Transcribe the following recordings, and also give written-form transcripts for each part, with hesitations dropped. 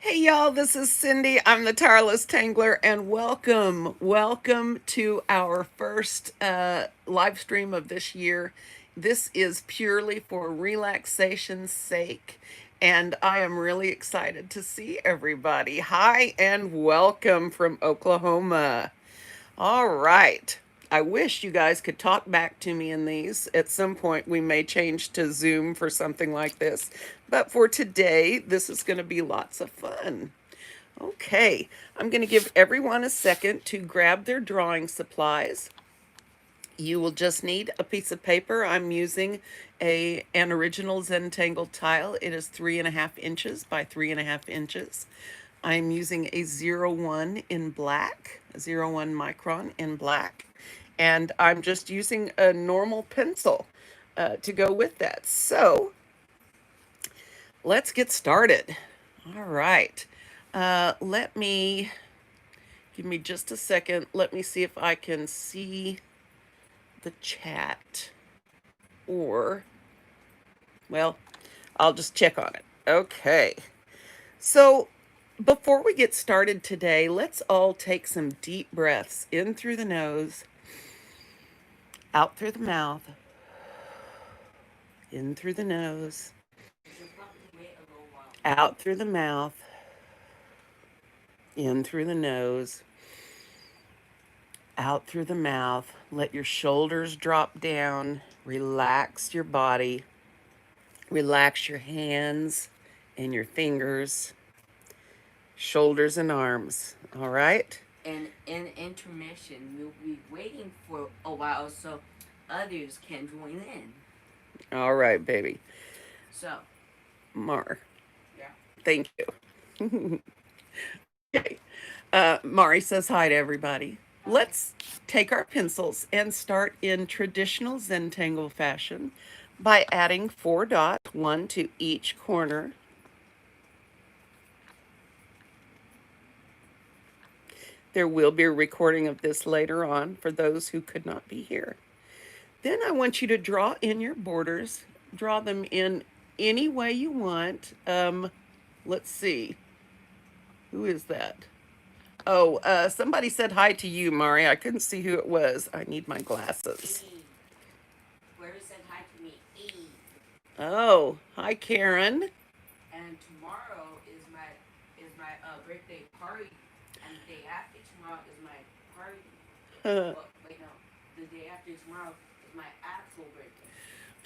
Hey y'all, this is Cindy. I'm the Tireless Tangler, and welcome to our first live stream of this year. This is purely for relaxation's sake, and I am really excited to see everybody. Hi, and welcome from Oklahoma. All right. I wish you guys could talk back to me in these. At some point, we may change to Zoom for something like this. But for today, this is going to be lots of fun. Okay, I'm going to give everyone a second to grab their drawing supplies. You will just need a piece of paper. I'm using an original Zentangle tile. It is 3.5 inches by 3.5 inches. I'm using a 01 in black, a 01 micron in black, and I'm just using a normal pencil to go with that. So let's get started. All right. Let me give me just a second. Let me see if I can see the chat, or, well, I'll just check on it. Okay. So before we get started today, let's all take some deep breaths in through the nose, out through the mouth, in through the nose, out through the mouth, in through the nose, out through the mouth. Let your shoulders drop down. Relax your body. Relax your hands and your fingers, shoulders and arms. All right? And in intermission, we'll be waiting for a while so others can join in. All right, baby. So, Mar, yeah. thank you. Okay. Mari says hi to everybody. Let's take our pencils and start in traditional Zentangle fashion by adding 4 dots, one to each corner. There will be a recording of this later on for those who could not be here. Then I want you to draw in your borders. Draw them in any way you want. Let's see. Who is that? Oh, somebody said hi to you, Mari. I couldn't see who it was. I need my glasses. Whoever said hi to me, Eve. Oh, hi, Karen. And tomorrow is my birthday party, and the day after tomorrow is my party. Wait, no, the day after tomorrow is my actual birthday.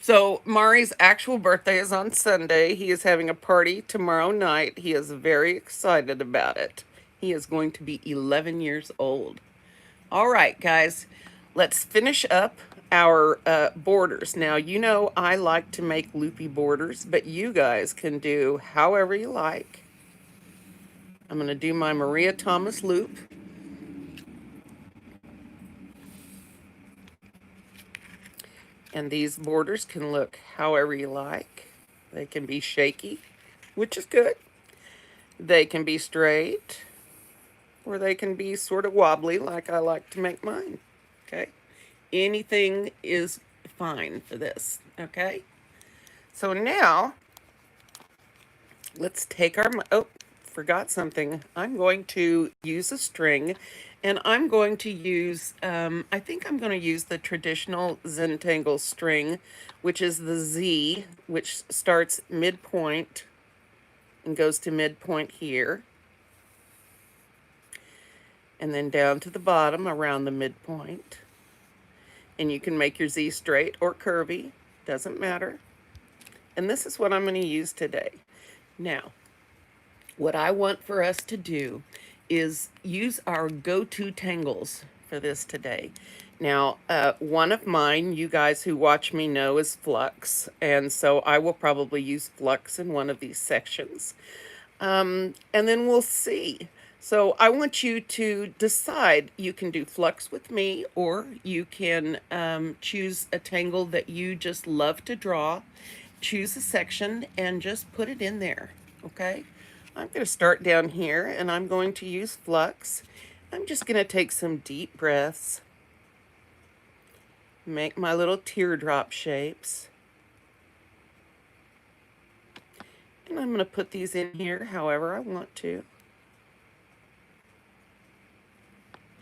So Mari's actual birthday is on Sunday. He is having a party tomorrow night. He is very excited about it. He is going to be 11 years old. All right, guys, let's finish up our borders. Now, you know I like to make loopy borders, but you guys can do however you like. I'm going to do my Maria Thomas loop. And these borders can look however you like. They can be shaky, which is good. They can be straight, or they can be sort of wobbly like I like to make mine. Okay? Anything is fine for this. Okay? So now, let's take our, oh, forgot something. I'm going to use a string, and I'm going to use, I think I'm going to use the traditional Zentangle string, which is the Z, which starts midpoint and goes to midpoint here, and then down to the bottom around the midpoint. And you can make your Z straight or curvy, doesn't matter. And this is what I'm going to use today. Now, what I want for us to do is use our go-to tangles for this today. Now, one of mine, you guys who watch me know, is flux, and so I will probably use flux in one of these sections. And then we'll see. So I want you to decide. You can do flux with me, or you can choose a tangle that you just love to draw. Choose a section and just put it in there, okay? I'm going to start down here, and I'm going to use flux. I'm just going to take some deep breaths, make my little teardrop shapes, And I'm going to put these in here however I want to.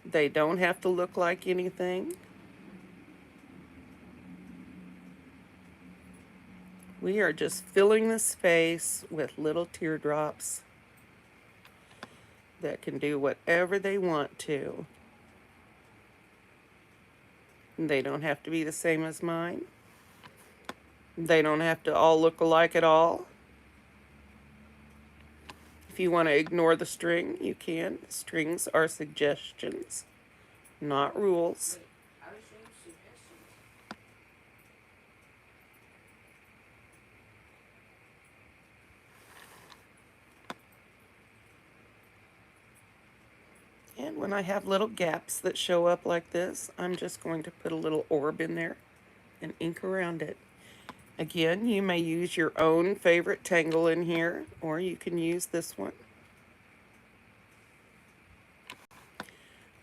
They don't have to look like anything. We are just filling the space with little teardrops that can do whatever they want to. They don't have to be the same as mine. They don't have to all look alike at all. If you want to ignore the string, you can. Strings are suggestions, not rules. Wait, I was showing suggestions. And when I have little gaps that show up like this, I'm just going to put a little orb in there and ink around it. Again, you may use your own favorite tangle in here, or you can use this one.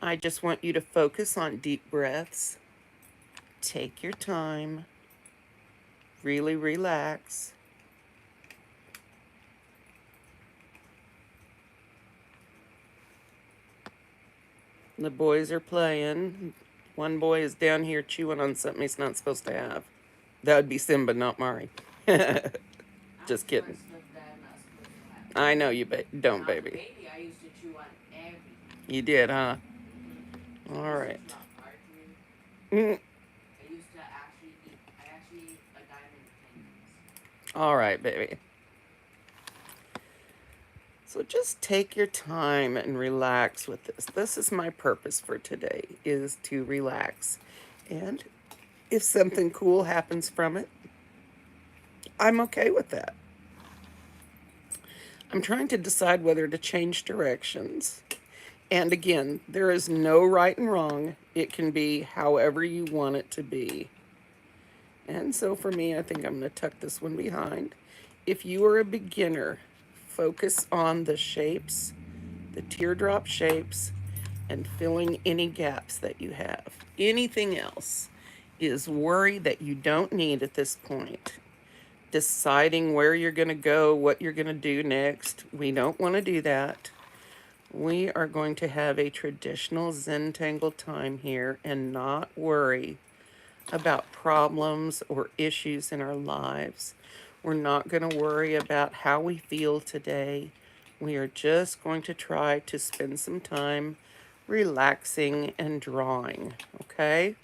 I just want you to focus on deep breaths. Take your time. Really relax. The boys are playing. One boy is down here chewing on something he's not supposed to have. That would be Simba, not Mari. Just kidding. Stuff that I'm not supposed to have. I know you don't, When I was a baby. baby, I used to chew on everything. You did, huh? Mm-hmm. All right. It's not hard to me. Mm. I used to actually eat. I actually ate a diamond tangles. All right, baby. So just take your time and relax with this. This is my purpose for today, is to relax. And if something cool happens from it, I'm okay with that. I'm trying to decide whether to change directions. And again, there is no right and wrong. It can be however you want it to be. And so for me, I think I'm going to tuck this one behind. If you are a beginner, focus on the shapes, the teardrop shapes, and filling any gaps that you have. Anything else is worry that you don't need at this point. Deciding where you're going to go, what you're going to do next. We don't want to do that. We are going to have a traditional Zentangle time here and not worry about problems or issues in our lives. We're not going to worry about how we feel today. We are just going to try to spend some time relaxing and drawing, okay?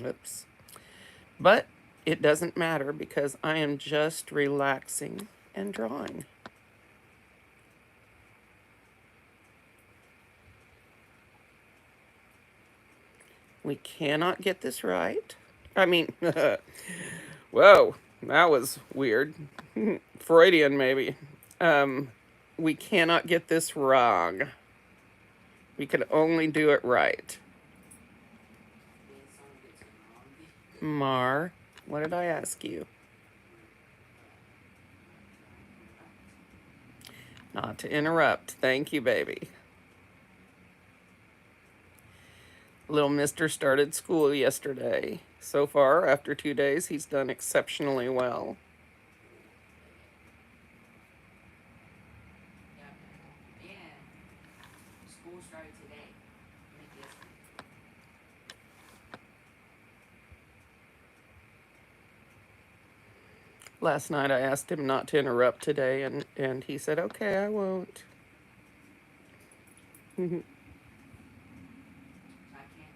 Oops. But it doesn't matter because I am just relaxing and drawing. We cannot get this right. I mean, whoa, that was weird. Freudian, maybe. We cannot get this wrong. We can only do it right. Then someone gets it wrong. Mar, what did I ask you? Not to interrupt. Thank you, baby. Little mister started school yesterday. So far, after 2 days, he's done exceptionally well. Yeah. And school started today. Like yesterday. Last night I asked him not to interrupt today, and he said, okay, I won't. So I can't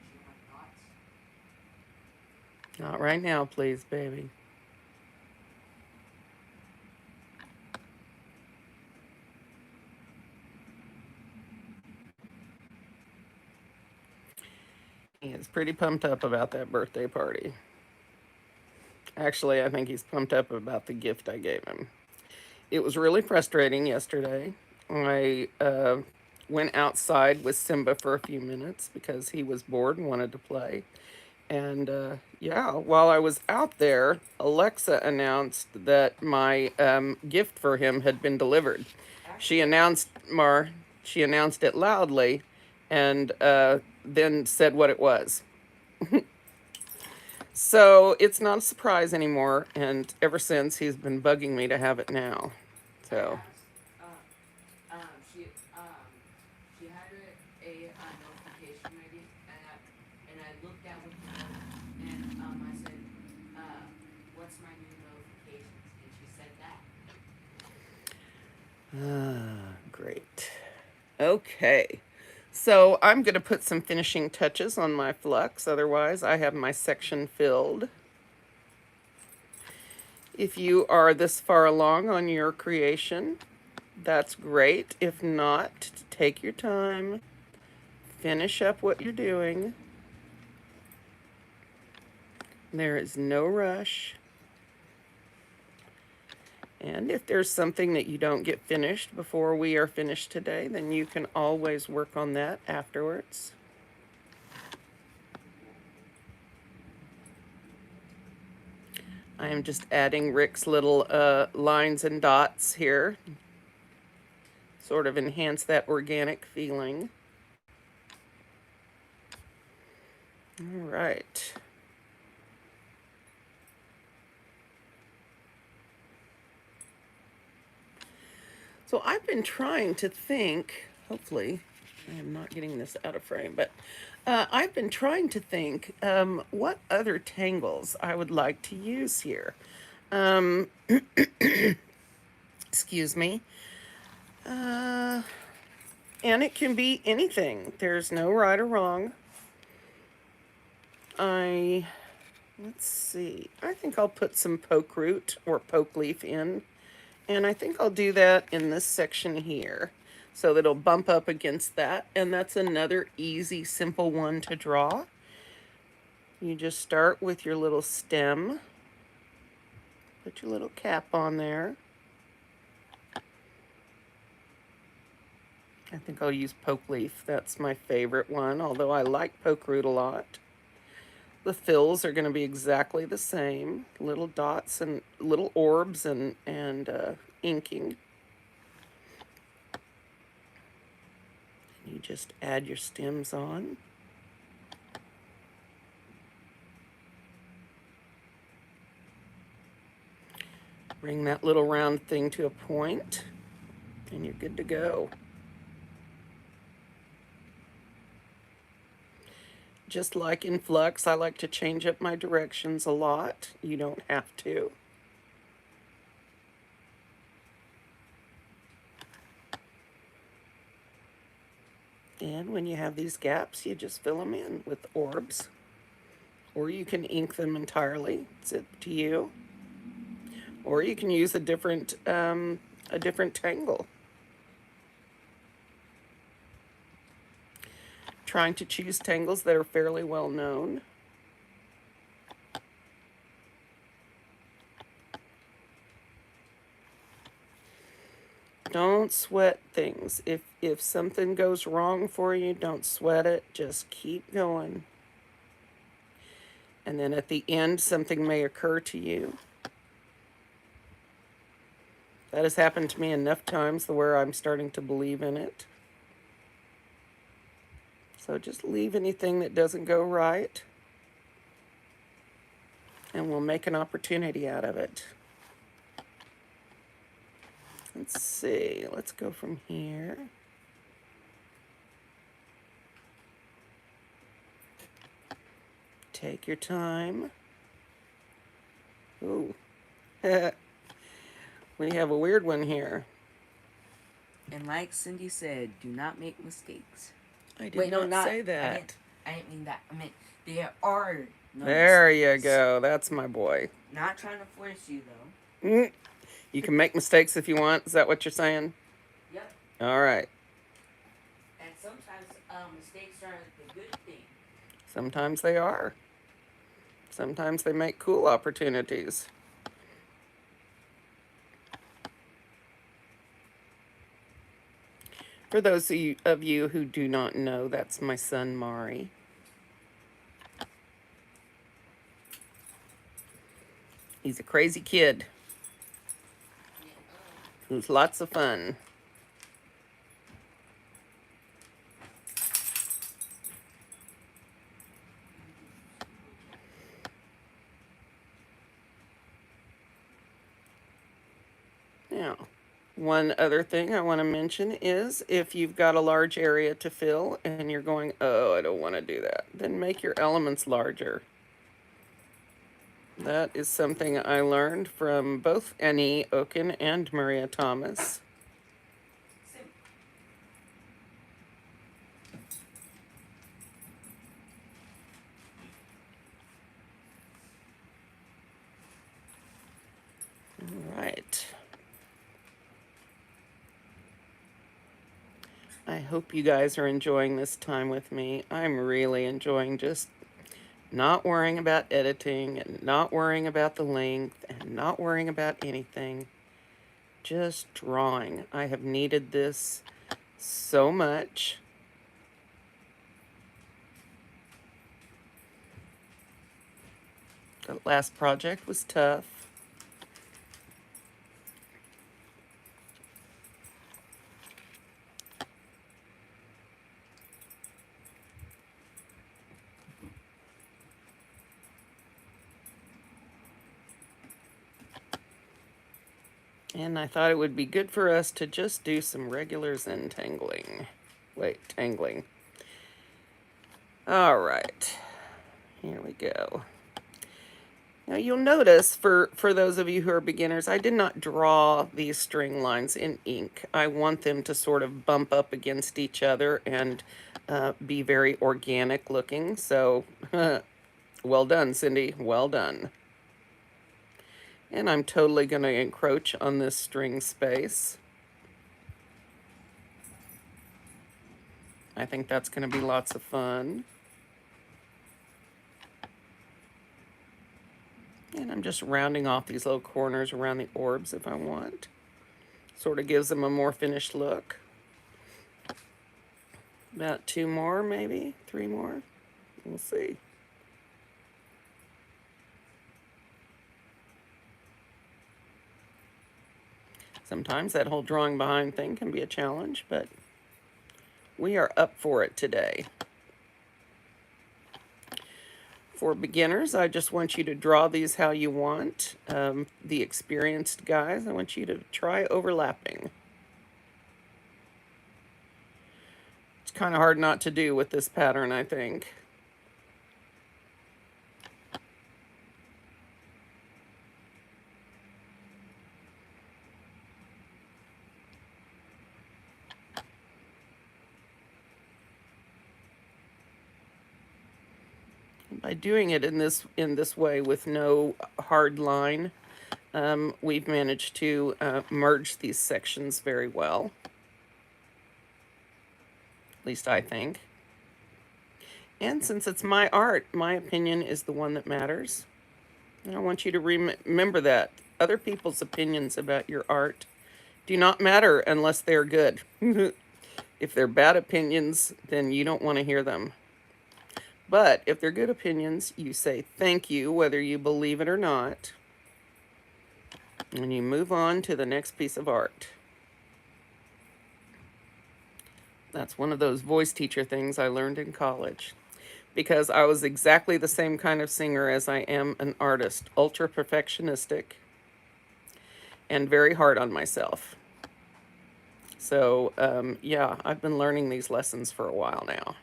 share my thoughts. Not right now, please, baby. He is pretty pumped up about that birthday party. Actually, I think he's pumped up about the gift I gave him. It was really frustrating yesterday. I went outside with Simba for a few minutes because he was bored and wanted to play. And yeah, while I was out there, Alexa announced that my gift for him had been delivered. She announced, she announced it loudly and then said what it was. So it's not a surprise anymore, and ever since he's been bugging me to have it now. I So, asked, she, she had a notification ready, and I looked at what the note, and I said, what's my new notifications? And she said that. great. Okay. So I'm going to put some finishing touches on my flux. Otherwise, I have my section filled. If you are this far along on your creation, that's great. If not, take your time. Finish up what you're doing. There is no rush. And if there's something that you don't get finished before we are finished today, then you can always work on that afterwards. I am just adding Rick's little lines and dots here, sort of enhance that organic feeling. All right. So I've been trying to think, hopefully, I am not getting this out of frame, but I've been trying to think what other tangles I would like to use here. Um, excuse me. And it can be anything. There's no right or wrong. Let's see. I think I'll put some poke root or poke leaf in. And I think I'll do that in this section here. So that it'll bump up against that. And that's another easy, simple one to draw. You just start with your little stem. Put your little cap on there. I think I'll use poke leaf. That's my favorite one, although I like poke root a lot. The fills are going to be exactly the same. Little dots and little orbs and inking. You just add your stems on. Bring that little round thing to a point, and you're good to go. Just like in flux, I like to change up my directions a lot. You don't have to. And when you have these gaps, you just fill them in with orbs. Or you can ink them entirely. It's up to you. Or you can use a different tangle. Trying to choose tangles that are fairly well known. Don't sweat things. If something goes wrong for you, don't sweat it. Just keep going. And then at the end, something may occur to you. That has happened to me enough times where I'm starting to believe in it. So just leave anything that doesn't go right, and we'll make an opportunity out of it. Let's see, let's go from here. Take your time. Ooh. We have a weird one here. And like Cindy said, do not make mistakes. I did not say that. I didn't mean that. I meant there are no There mistakes. you go. That's my boy. Not trying to force you, though. You can make mistakes if you want. Is that what you're saying? Yep. All right. And sometimes mistakes are the good thing. Sometimes they are. Sometimes they make cool opportunities. For those of you who do not know, that's my son, Mari. He's a crazy kid who's lots of fun. Now, one other thing I want to mention is if you've got a large area to fill and you're going, oh, I don't want to do that, then make your elements larger. That is something I learned from both Annie Oken and Maria Thomas. All right. I hope you guys are enjoying this time with me. I'm really enjoying just not worrying about editing and not worrying about the length and not worrying about anything. Just drawing. I have needed this so much. The last project was tough. And I thought it would be good for us to just do some regular Zentangling. Tangling. All right. Here we go. Now you'll notice, for those of you who are beginners, I did not draw these string lines in ink. I want them to sort of bump up against each other and be very organic looking. So, well done, Cindy. Well done. And I'm totally going to encroach on this string space. I think that's going to be lots of fun. And I'm just rounding off these little corners around the orbs if I want. Sort of gives them a more finished look. About 2 more, maybe 3 more. We'll see. Sometimes that whole drawing behind thing can be a challenge, but we are up for it today. For beginners, I just want you to draw these how you want. The experienced guys, I want you to try overlapping. It's kind of hard not to do with this pattern, I think. By doing it in this way with no hard line, we've managed to merge these sections very well. At least I think. And since it's my art, my opinion is the one that matters. And I want you to remember that. Other people's opinions about your art do not matter unless they're good. If they're bad opinions, then you don't want to hear them. But if they're good opinions, you say thank you, whether you believe it or not. And you move on to the next piece of art. That's one of those voice teacher things I learned in college. Because I was exactly the same kind of singer as I am an artist. Ultra perfectionistic. And very hard on myself. So, yeah, I've been learning these lessons for a while now.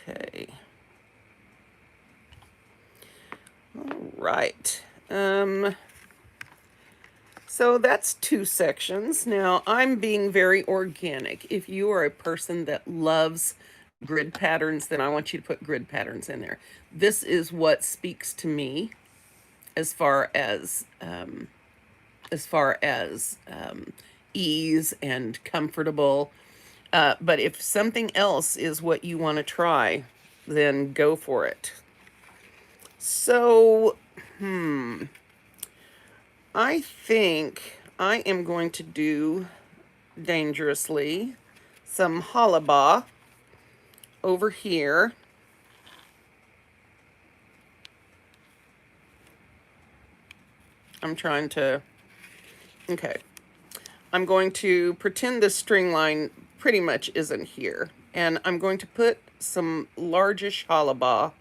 Okay. All right. So that's 2 sections. Now I'm being very organic. If you are a person that loves grid patterns, then I want you to put grid patterns in there. This is what speaks to me as far as ease and comfortable. But if something else is what you want to try, then go for it. So, I think I am going to do dangerously some halaba over here. I'm trying to, okay. I'm going to pretend this string line pretty much isn't here. And I'm going to put some largish halaba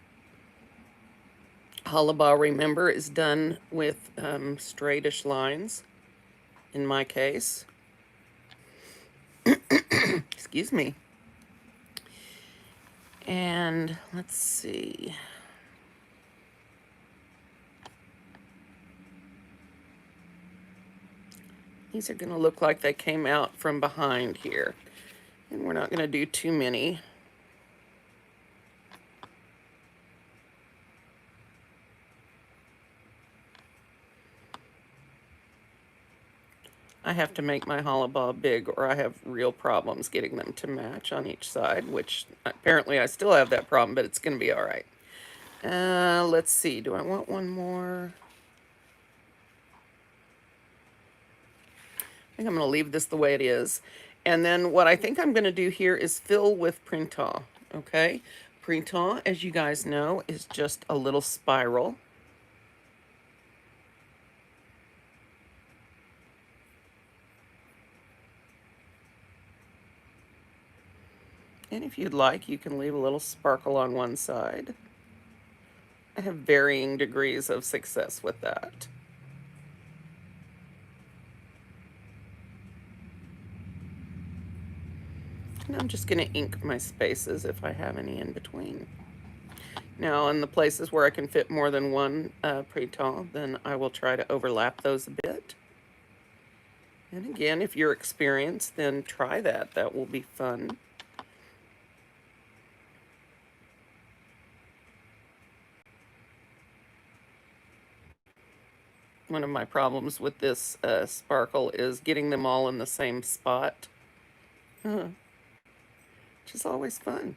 Hollabaugh, remember, is done with straightish lines, in my case. Excuse me. And let's see. These are going to look like they came out from behind here. And we're not going to do too many. I have to make my hollabaugh big or I have real problems getting them to match on each side, which apparently I still have that problem, but it's going to be all right. Let's see. Do I want one more? I think I'm going to leave this the way it is. And then what I think I'm going to do here is fill with printemps, okay? Printemps, as you guys know, is just a little spiral. And if you'd like, you can leave a little sparkle on one side. I have varying degrees of success with that. And I'm just going to ink my spaces if I have any in between. Now, in the places where I can fit more than one printemps, then I will try to overlap those a bit. And again, if you're experienced, then try that. That will be fun. One of my problems with this sparkle is getting them all in the same spot, which is always fun.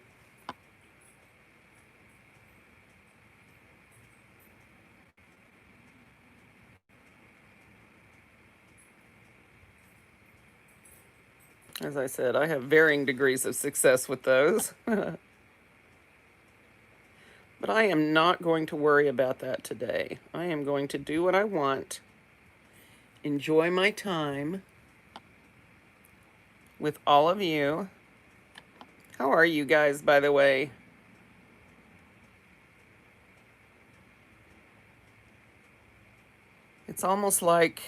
As I said, I have varying degrees of success with those. But I am not going to worry about that today. I am going to do what I want, enjoy my time with all of you. How are you guys, by the way? It's almost like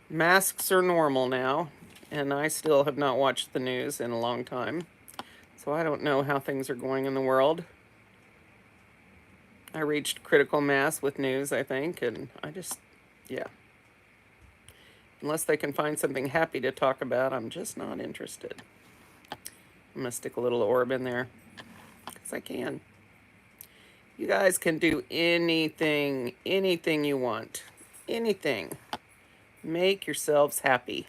masks are normal now, and I still have not watched the news in a long time. So I don't know how things are going in the world. I reached critical mass with news, I think, and yeah. Unless they can find something happy to talk about, I'm just not interested. I'm going to stick a little orb in there, because I can. You guys can do anything you want. Anything. Make yourselves happy.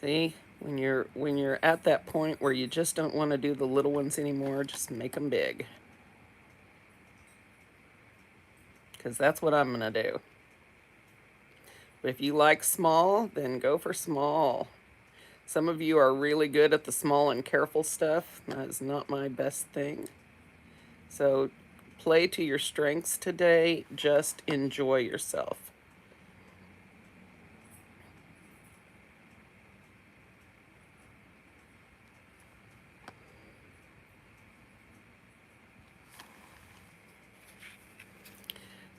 See, when you're at that point where you just don't want to do the little ones anymore, just make them big. Because that's what I'm going to do. But if you like small, then go for small. Some of you are really good at the small and careful stuff. That is not my best thing. So play to your strengths today. Just enjoy yourself.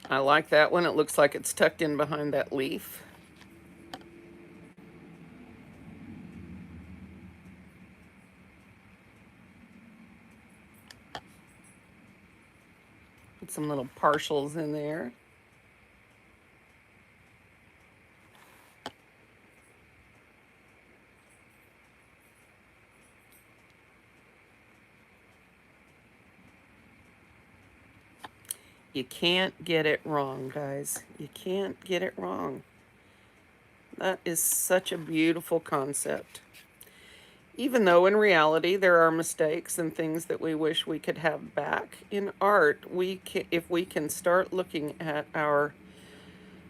I like that one. It looks like it's tucked in behind that leaf. Put some little partials in there. You can't get it wrong, guys. You can't get it wrong. That is such a beautiful concept. Even though in reality there are mistakes and things that we wish we could have back in art, if we can start looking at our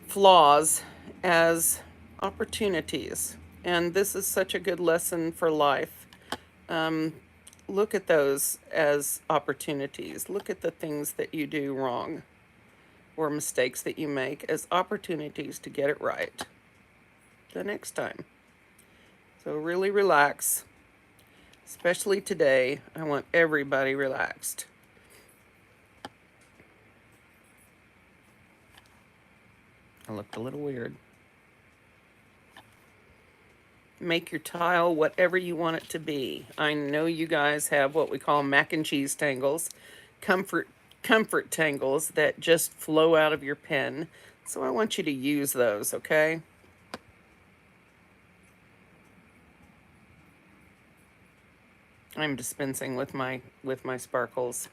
flaws as opportunities. And this is such a good lesson for life. look at those as opportunities. Look at the things that you do wrong or mistakes that you make as opportunities to get it right the next time. So really relax, especially today. I want everybody relaxed. I looked a little weird. Make your tile whatever you want it to be. I know you guys have what we call mac and cheese tangles, comfort tangles that just flow out of your pen. So I want you to use those, okay? I'm dispensing with my sparkles.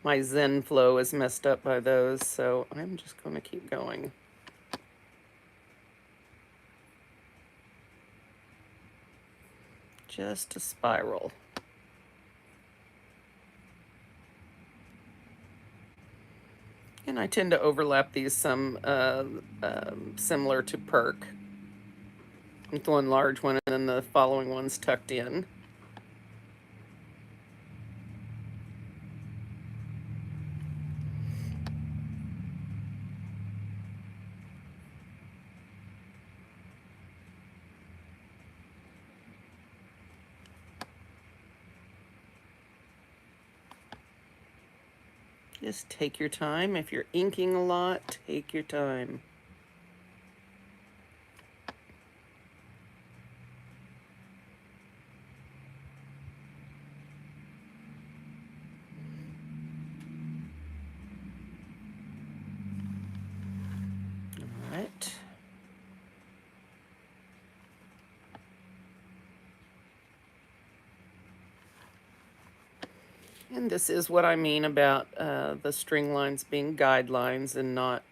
My Zen flow is messed up by those, so I'm just going to keep going. Just a spiral. And I tend to overlap these some similar to perk. With one large one and then the following one's tucked in. Just take your time. If you're inking a lot, take your time. All right. And this is what I mean about the string lines being guidelines and not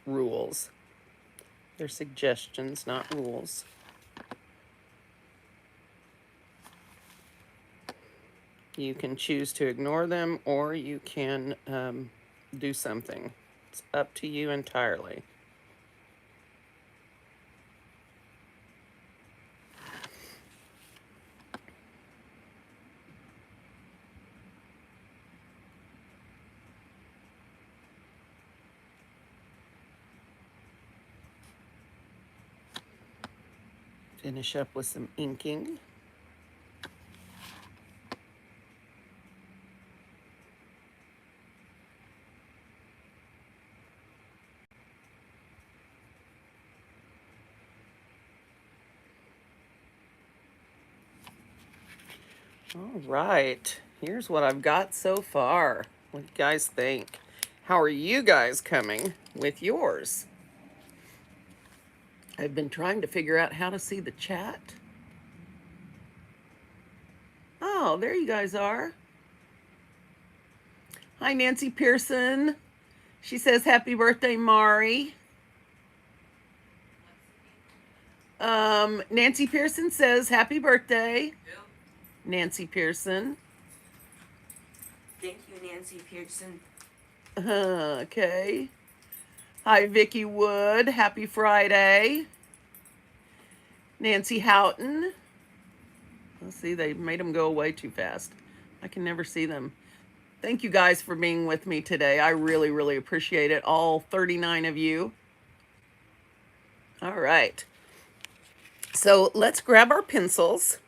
rules. They're suggestions, not rules. You can choose to ignore them or you can do something. It's up to you entirely. Finish up with some inking. All right, here's what I've got so far. What do you guys think? How are you guys coming with yours? I've been trying to figure out how to see the chat. Oh, there you guys are. Hi, Nancy Pearson. She says, happy birthday, Mari. Nancy Pearson says, happy birthday. Nancy Pearson. Thank you, Nancy Pearson. Okay. Hi, Vicky Wood. Happy Friday. Nancy Houghton. Let's see, they made them go away too fast. I can never see them. Thank you guys for being with me today. I really, really appreciate it. All 39 of you. All right. So let's grab our pencils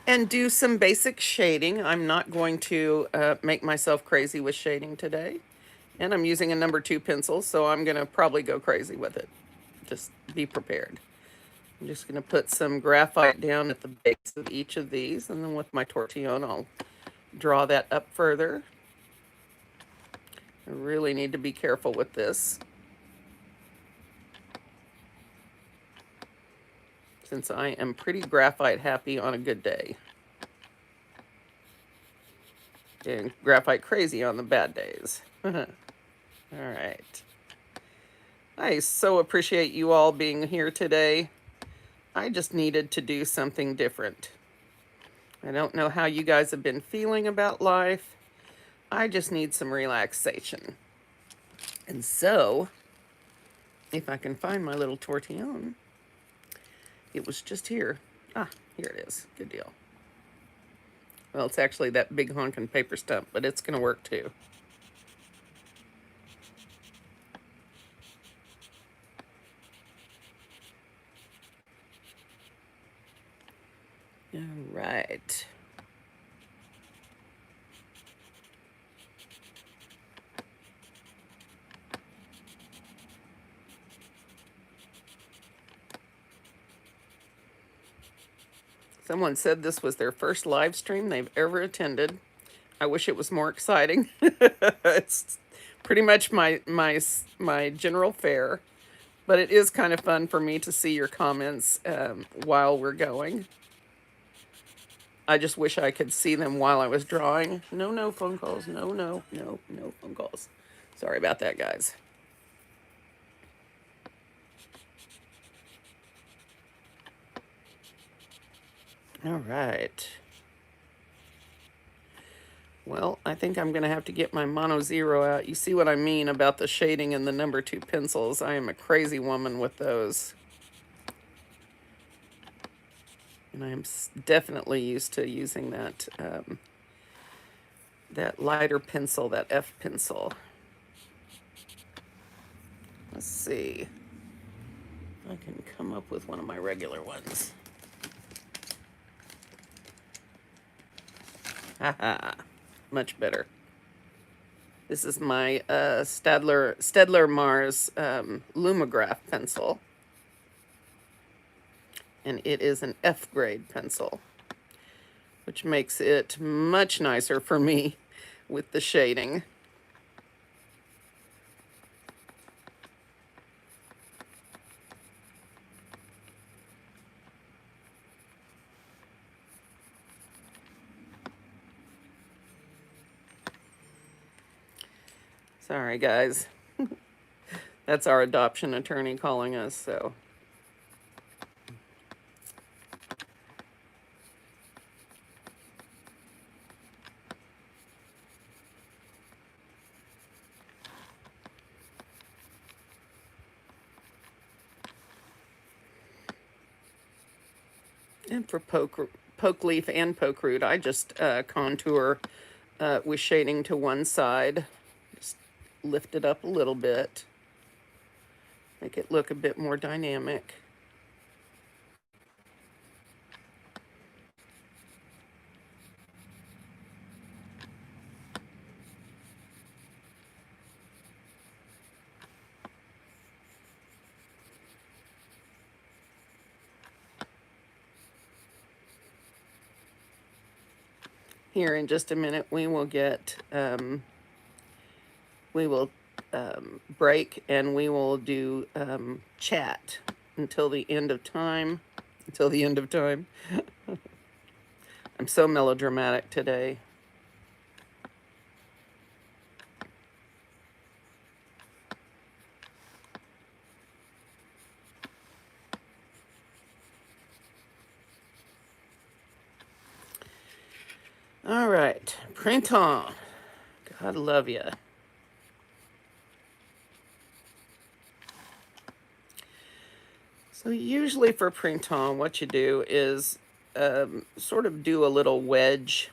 and do some basic shading. I'm not going to make myself crazy with shading today. And I'm using a number 2 pencil, so I'm going to probably go crazy with it. Just be prepared. I'm just going to put some graphite down at the base of each of these, and then with my tortillon, I'll draw that up further. I really need to be careful with this, since I am pretty graphite happy on a good day. And graphite crazy on the bad days. All right. I so appreciate you all being here today. I just needed to do something different. I don't know how you guys have been feeling about life. I just need some relaxation. And so, if I can find my little tortillon, it was just here. Ah, here it is. Good deal. Well, it's actually that big honking paper stump, but it's going to work too. All right. Someone said this was their first live stream they've ever attended. I wish it was more exciting. It's pretty much my general fare, but it is kind of fun for me to see your comments while we're going. I just wish I could see them while I was drawing. No phone calls. No phone calls. Sorry about that, guys. All right. Well, I think I'm going to have to get my mono zero out. You see what I mean about the shading and the number 2 pencils. I am a crazy woman with those. And I am definitely used to using that, that lighter pencil, that F pencil. Let's see if I can come up with one of my regular ones. Haha, much better. This is my Staedtler Mars Lumograph pencil. And it is an F grade pencil, which makes it much nicer for me with the shading. Sorry, guys. That's our adoption attorney calling us, so. And for poke leaf and poke root, I just contour with shading to one side. Just lift it up a little bit. Make it look a bit more dynamic. Here in just a minute, we will get, we will break and we will do chat until the end of time. Until the end of time. I'm so melodramatic today. All right, printemps. God love ya. So usually for printemps, what you do is sort of do a little wedge,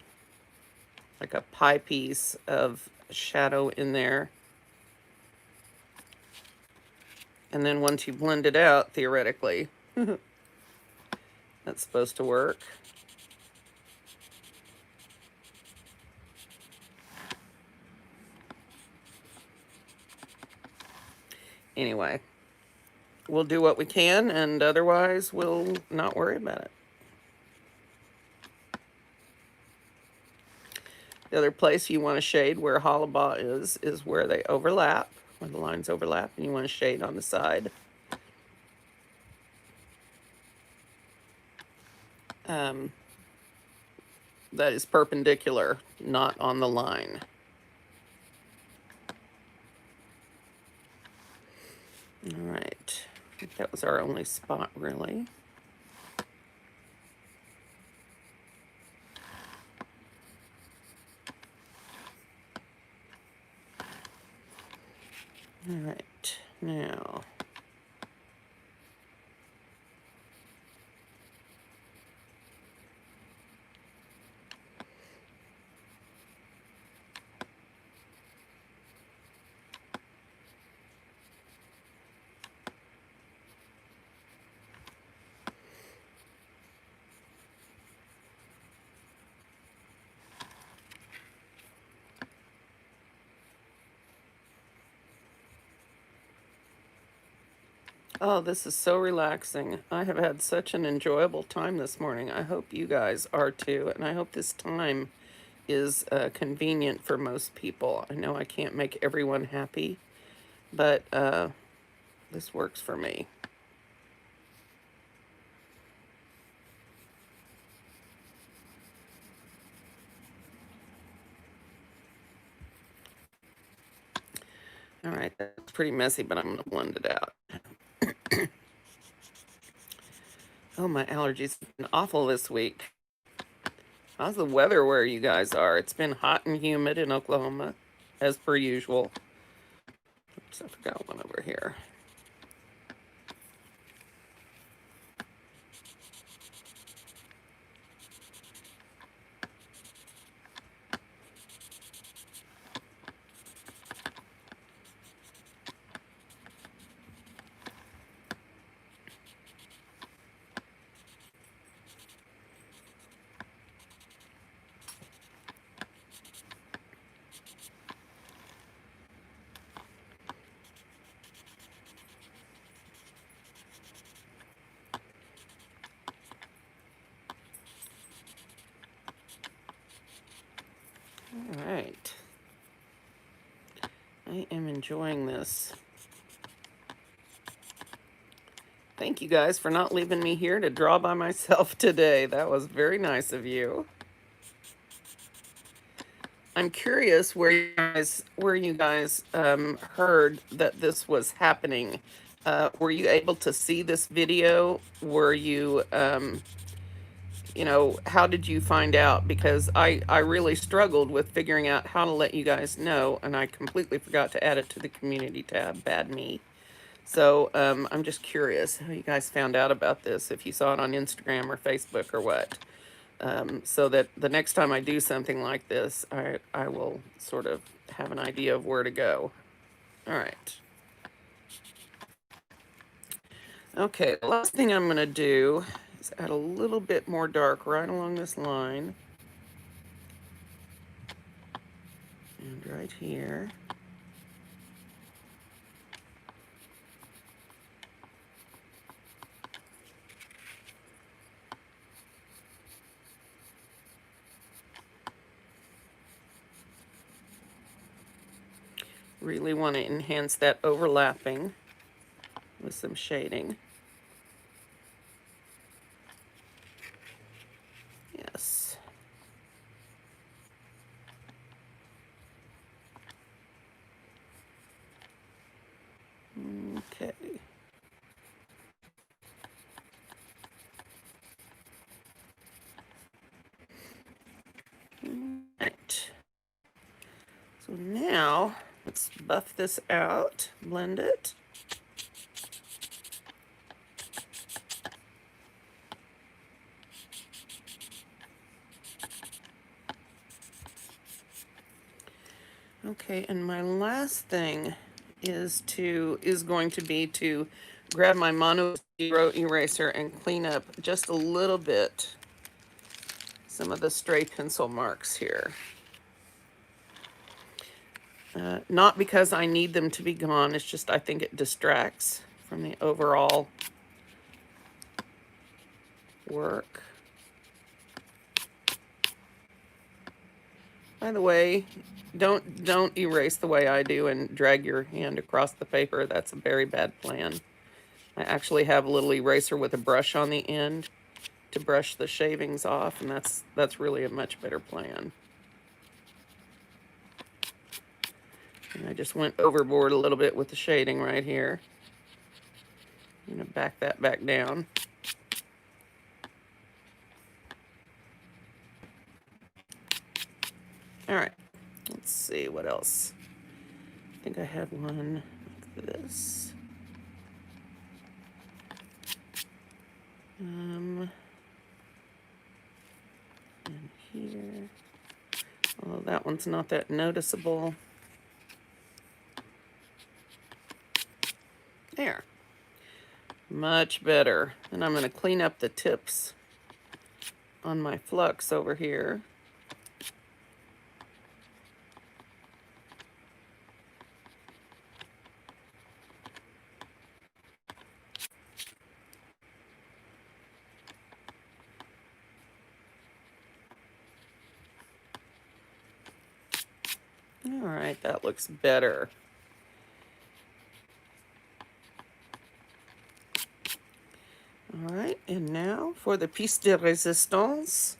like a pie piece of shadow in there. And then once you blend it out, theoretically, that's supposed to work. Anyway, we'll do what we can, and otherwise we'll not worry about it. The other place you want to shade where Hollabaugh is where they overlap, where the lines overlap, and you want to shade on the side. That is perpendicular, not on the line. All right, I think that was our only spot, really. All right, now. Oh, this is so relaxing. I have had such an enjoyable time this morning. I hope you guys are too, and I hope this time is convenient for most people. I know I can't make everyone happy, but this works for me. All right, that's pretty messy, but I'm going to blend it out. Oh, my allergies have been awful this week. How's the weather where you guys are? It's been hot and humid in Oklahoma, as per usual. Oops, I forgot one over here. All right. I am enjoying this. Thank you guys for not leaving me here to draw by myself today. That was very nice of you. I'm curious where you guys heard that this was happening. Were you able to see this video? Were you you know, how did you find out? Because I really struggled with figuring out how to let you guys know, and I completely forgot to add it to the community tab. Bad me. So I'm just curious how you guys found out about this, if you saw it on Instagram or Facebook or what. So that the next time I do something like this, I will sort of have an idea of where to go. All right. Okay, the last thing I'm going to do is add a little bit more dark right along this line. And right here. Really want to enhance that overlapping with some shading. Yes. Okay. Right. So now let's buff this out, blend it. Okay, and my last thing is going to be to grab my mono zero eraser and clean up just a little bit some of the stray pencil marks here. Not because I need them to be gone, it's just I think it distracts from the overall work. By the way, don't erase the way I do and drag your hand across the paper. That's a very bad plan. I actually have a little eraser with a brush on the end to brush the shavings off, and that's really a much better plan. And I just went overboard a little bit with the shading right here. I'm gonna back that back down. All right, let's see what else. I think I had one like this. And here. Oh, that one's not that noticeable. There. Much better. And I'm going to clean up the tips on my flux over here. All right, that looks better. All right, and now for the piece de resistance.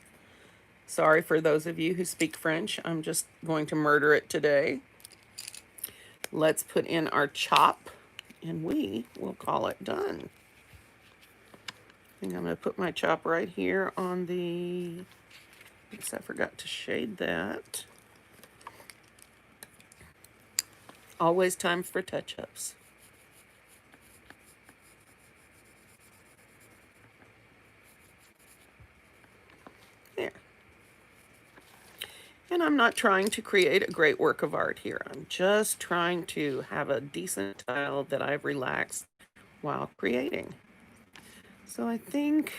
Sorry for those of you who speak French. I'm just going to murder it today. Let's put in our chop, and we will call it done. I think I'm going to put my chop right here on the... Oops, I forgot to shade that. Always time for touch-ups. There. And I'm not trying to create a great work of art here. I'm just trying to have a decent tile that I've relaxed while creating. So I think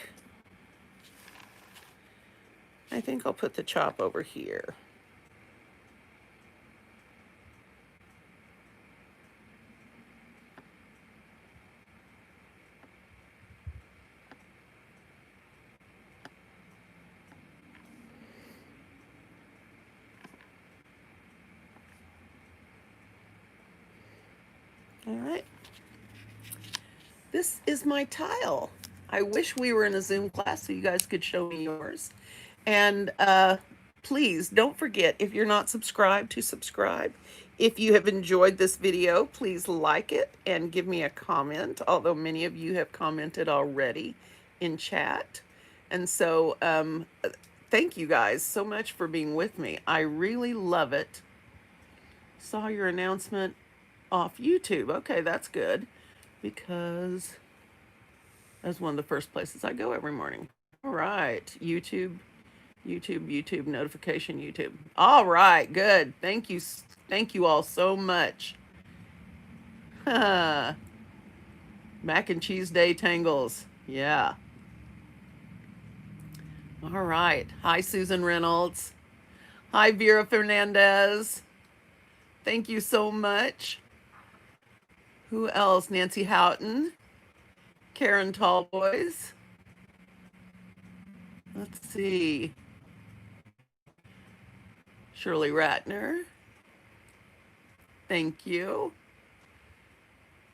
I'll put the chop over here. All right. This is my tile. I wish we were in a Zoom class so you guys could show me yours. And please don't forget, if you're not subscribed, to subscribe. If you have enjoyed this video, please like it and give me a comment, although many of you have commented already in chat. And so thank you guys so much for being with me. I really love it. Saw your announcement off YouTube. Okay, that's good, because that's one of the first places I go every morning. All right, YouTube notification, YouTube. All right, good. Thank you all so much. Mac and cheese day tangles. Yeah. All right. Hi, Susan Reynolds. Hi, Vera Fernandez. Thank you so much. Who else? Nancy Houghton. Karen Tallboys. Let's see. Shirley Ratner. Thank you.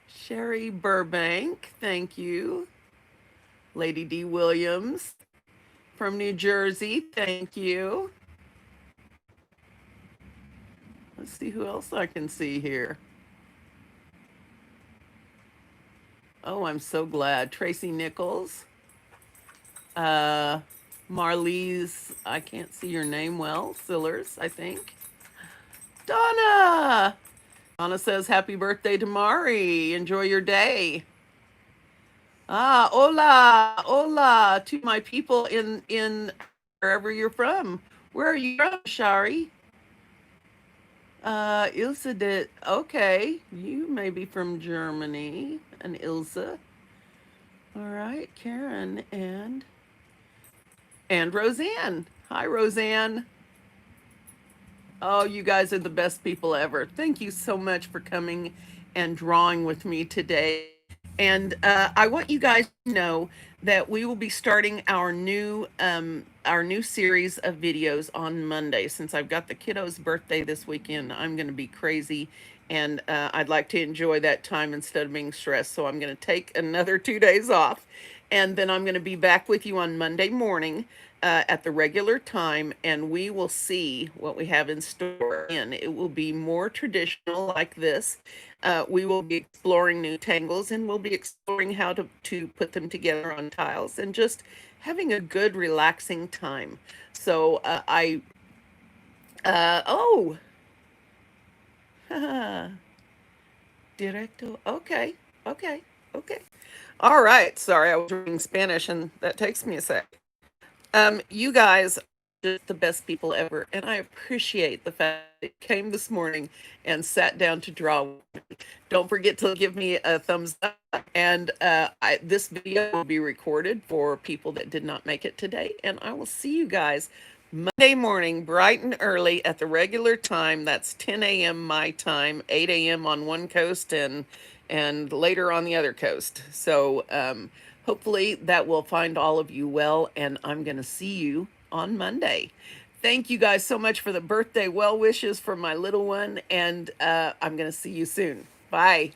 Sherry Burbank. Thank you. Lady D. Williams from New Jersey. Thank you. Let's see who else I can see here. Oh, I'm so glad. Tracy Nichols. Marlies, I can't see your name well. Sillers, I think. Donna! Donna says, happy birthday to Mari. Enjoy your day. Hola, hola to my people in wherever you're from. Where are you from, Shari? Ilse did, okay. You may be from Germany, and Ilse. All right, Karen and Roseanne. Hi, Roseanne. Oh, you guys are the best people ever. Thank you so much for coming and drawing with me today. And I want you guys to know that we will be starting our new series of videos on Monday. Since I've got the kiddo's birthday this weekend, I'm going to be crazy, and I'd like to enjoy that time instead of being stressed. So I'm going to take another 2 days off, and then I'm going to be back with you on Monday morning at the regular time, and we will see what we have in store. And it will be more traditional like this. We will be exploring new tangles, and we'll be exploring how to put them together on tiles, and just having a good, relaxing time. So oh, directo. Okay, okay, okay. All right. Sorry, I was reading Spanish, and that takes me a sec. You guys are just the best people ever, and I appreciate the fact that you came this morning and sat down to draw with me. Don't forget to give me a thumbs up, and this video will be recorded for people that did not make it today, and I will see you guys Monday morning, bright and early at the regular time. That's 10 a.m. my time, 8 a.m. on one coast, and later on the other coast. So hopefully that will find all of you well, and I'm going to see you on Monday. Thank you guys so much for the birthday well wishes for my little one, and I'm going to see you soon. Bye.